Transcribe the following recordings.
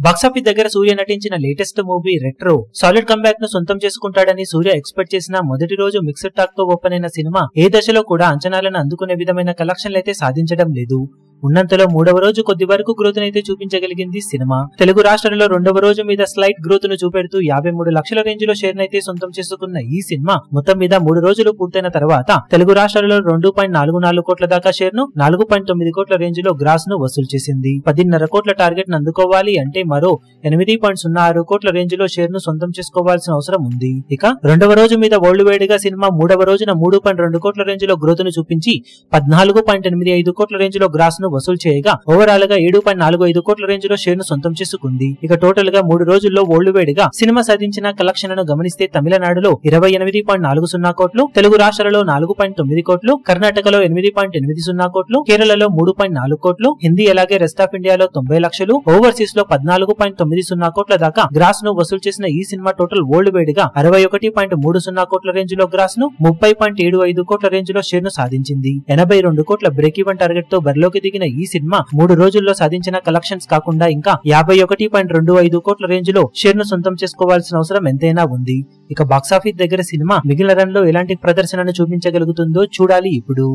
Box office దగ్గర సూర్య నటించిన latest movie retro solid comeback ను సొంతం చేసుకుంటాడని సూర్య ఎక్స్పెక్ట్ చేసిన మొదటి రోజు మిక్స్డ్ టాక్ తో ఓపెన్ అయిన సినిమా ఏ దశలో కూడా అంచనాలను అందుకునే విధమైన కలెక్షన్లైతే సాధించడం లేదు. ఉన్నంతలో మూడవ రోజు కొద్ది వరకు గ్రోత్ నైతే చూపించగలిగింది సినిమా. తెలుగు రాష్ట్రాలలో రెండవ రోజు మీద స్లైట్ గ్రోత్ ను చూపెడుతూ 53 లక్షల రేంజ్ లో షేర్ నైతే సొంతం చేసుకున్న ఈ సినిమా మొత్తం మీద 3 రోజులు పూర్తయిన తర్వాత తెలుగు రాష్ట్రాలలో 2.44 కోట్ల దాకా షేర్ ను 4.9 కోట్ల రేంజ్ లో గ్రాస్ ను వసూలు చేసింది. 10.5 కోట్ల టార్గెట్ ను అందుకోవాలి అంటే మరో 8.06 కోట్ల రేంజ్ లో షేర్ ను సొంతం చేసుకోవాల్సిన అవసరం ఉంది. ఇక రెండవ రోజు మీద వరల్డ్ వైడ్ గా సినిమా మూడవ రోజున 3.2 కోట్ల రేంజ్ లో గ్రోత్ ను చూపించి 14.85 కోట్ల రేంజ్ లో గ్రాస్ ను వసూలు చేయగా ఓవరాల్ గా 7.45 కోట్ల రేంజ్ లో షేర్ ను సొంతం చేసుకుంది. ఇక టోటల్ గా 3 రోజుల్లో వరల్డ్ వైడ్ గా సినిమా సాధించిన కలెక్షన్లను గమనిస్తే తమిళనాడులో 28.40 కోట్లు, తెలుగు రాష్ట్రాలలో 4.9 కోట్లు, కర్ణాటకలో 8.80 కోట్లు, కేరళలో 3.4 కోట్లు, హిందీ అలాగే రెస్ట్ ఆఫ్ ఇండియాలో 90 లక్షలు, ఓవర్సీస్ లో 14.90 కోట్ల దాకా గ్రాస్ ను వసూలు చేసిన ఈ సినిమా టోటల్ వరల్డ్ వైడ్ గా 61.30 కోట్ల రేంజ్ లో గ్రాస్ ను 30.75 కోట్ల రేంజ్ లో షేర్ ను సాధించింది. 82 కోట్ల బ్రేక్ ఈవెన్ టార్గెట్ తో బరిలోకి దిగిన ఈ సినిమా 3 రోజుల్లో సాధించిన కలెక్షన్స్ కాకుండా ఇంకా 51.25 కోట్ల రేంజ్ లో షేర్ ను సొంతం చేసుకోవాల్సిన అవసరం ఎంతైనా ఉంది. ఇక బాక్సాఫీస్ దగ్గర సినిమా మిగిలిన రన్ లో ఎలాంటి ప్రదర్శనను చూపించగలుగుతుందో చూడాలి. ఇప్పుడు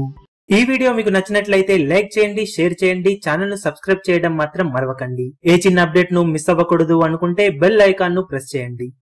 ఈ వీడియో మీకు నచ్చినట్లయితే లైక్ చేయండి, షేర్ చేయండి, ఛానల్ ను సబ్స్క్రైబ్ చేయడం మాత్రం మరవకండి. ఏ చిన్న అప్డేట్ ను మిస్ అవ్వకూడదు అనుకుంటే బెల్ ఐకాన్ ను ప్రెస్ చేయండి.